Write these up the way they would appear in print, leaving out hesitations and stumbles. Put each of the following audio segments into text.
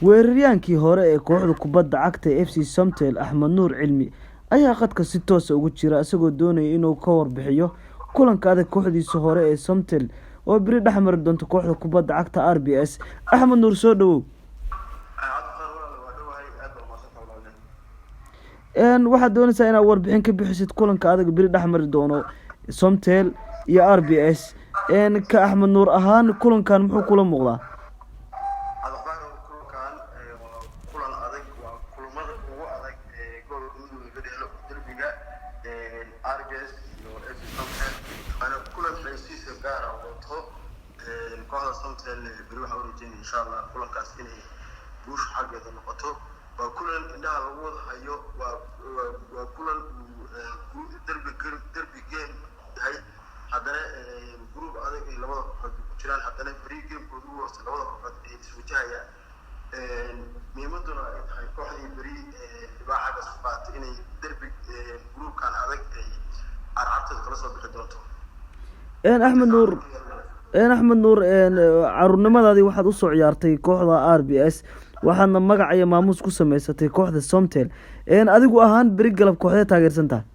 weeraryahankii hore ee kooxda kubadda cagta ee FC Somtel Axmed Nuur Cilmi ayaa khadka si toos ah ugu jira isagoo doonaya inuu ka warbixiyo kulanka adag kooxdiisa hore ee Somtel oo biri dhexmari doonto kooxda kubadda cagta RBS. Axmed Nuur soo dhawow. waxaad doonaysaa inaad warbixin ka bixisid kulanka adag biri dhexmari doono Somtel iyo RBS. ka Axmed Nuur ahaan kulankan muxuu kula muuqdaa? kooxda Somtel bari waxa uu rajaynayaa insha Allah kulankaas inay guush xageeda noqoto waa kulan indhaha lagu wada hayo waa kulan derby game yahay haddana group adag ay labada kooxood ku jiraan haddana free game koodu hoose labada kooxood ay iswajahayaan miimaduna ay tahay kooxdii bari dibaaxa ka soo inay derby groupkan adag ay arcabtada kala soo bixi doonto. Axmed Nuur caruurnimadaadii waxaad u soo ciyaartay kooxda RBS waxaadna magac iyo maamuus ku samaysatay kooxda Somtel. adigu ahaan beri galab kooxda taageersan tahay?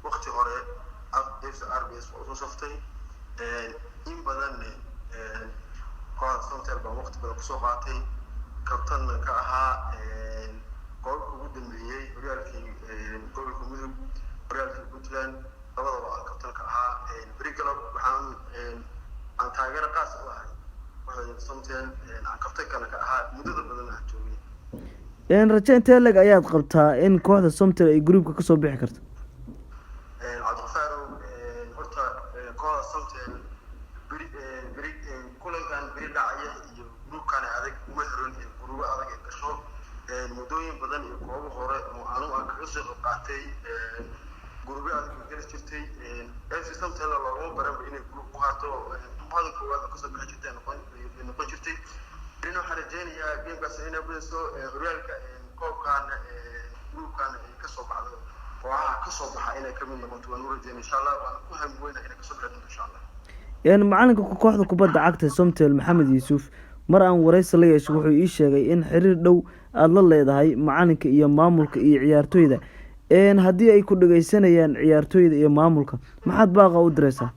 waqti hore RBS oo soo saftay in badan kooxda Somtel baa waqti badan ku soo qaatay kabtan ka ahaa goolka ugu dambeeyay horyaalkii gobolka Mudug horyaalkii Puntland labadaba aan kabtan ka ahaa beri galab waxaan aan taageero qaas u ahay kooxda Somtel aan kabtan ka ahaa muddo badan aan joogay. rajo intee lag ayaad qabtaa in kooxda Somtel ay groupka ka soo bixi karto? horta kooxda Somtel beri kulankan beri dhacaya iyo groupkan adag uma xiran gruubo adag ee gasho muddooyin badan iyo koobo hore oo aanu kaga soo qaatay gruubo adag oo jirtay FC Somtel looga baran inay group ku haato badan koowaad ka soo bixi jirtay noqon jirtay inuu xarajeenaya gamekaas inay buuso horyaalka koobkan groupkan ay ka soo baxdo waxa ka soo baxa inay ka mid noqoto waan u rajeynaa insha Allah waan ku hamweynaa inay ka soo baxdo insha Allah. macalinka kooxda kubadda cagta Somtel Maxamed Yuusuf mar aan wareysi la yeeshay wuxuu ii sheegay in xiriir dhow aad la leedahay macalinka iyo maamulka iyo ciyaartoyda. haddii ay ku dhageysanayaan ciyaartoyda iyo maamulka maxaad baaqa u diraysaa?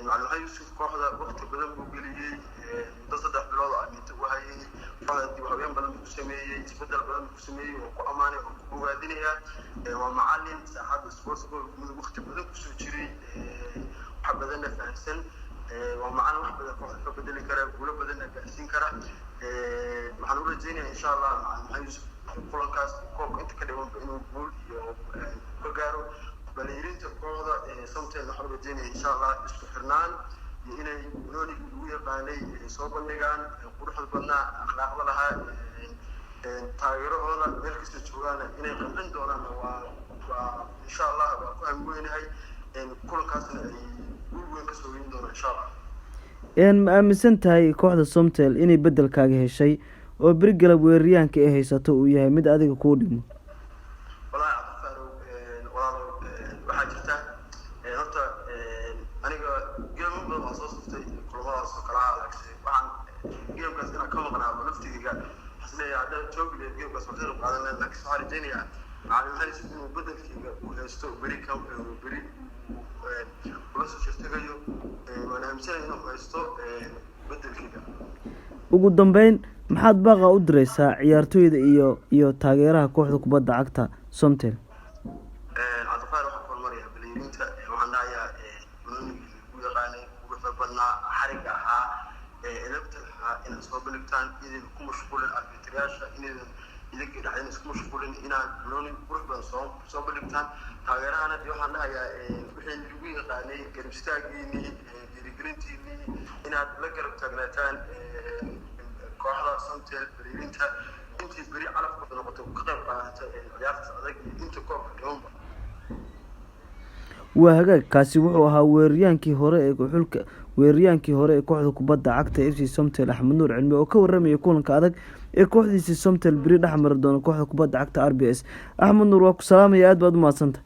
macallin Yuusuf kooxda waqti badan buu geliyay muddo 3 bilood ah inta uu hayay kooxda waxaan badan ku sameeyay isbedel badan ku sameeyay oo ku amaanay oo ku bogaadinaya waa macallin saaxadda sportsball muddo waqti badan ku soo jiray wax badan fahamsan waa macallin wax badan kooxda ka bedeli kara guulo badan gaarsiin kara waxaan u rajaynayaa insha Allah macallin Yuusuf kulankaas koobka inta ka dhiman inuu guul iyo ka gaaro baliirinta kooxda Somtel waxaan rajaynayaa insha Allah isku xirnaan iyo inay nooli ugu yaqaanay soo bandhigaan quruxda badnaa akhlaaqda lahaa taageerahooda meel kasta joogaan inay qandan doonaan waa insha Allah waa ku hamweynahay kulankaasna ay guul weyn ka soo weyn doonaan insha Allah. ma aaminsan tahay kooxda Somtel inay bedelkaaga heshay oo beri galab weeraryahanka ay haysato uu yahay mid adiga kuu dhimo? ugu dambeyn maxaad baaqa u diraysaa ciyaartoyda iyo taageeraha kooxda kubadda cagta Somtel? إن صوب الكتان إذا كم مشغول الأربيترياشة إذا كده حين اسمه مشغول إن بلوني بروح صوب الكتان تغيرها أنا ديوحنا يا بحين جوي غاني كريستاجيني ديريجرينتيني إن بلقر تغنيتان كوحدة Somtel برينتا أنت بري على فكرة نقطة كذا عيارة أذاك أنت كوب اليوم. waa hagaag kaasi wuxuu ahaa weeraryahankii hore ee weeraryahankii hore ee kooxda kubadda cagta FC Somtel Axmed Nuur Cilmi oo ka waramaya kulanka adag ee kooxdiisa Somtel biri dhexmari doona kooxda kubadda cagta RBS. Axmed Nuur waa ku salaamaya, aad baad u mahadsantahay.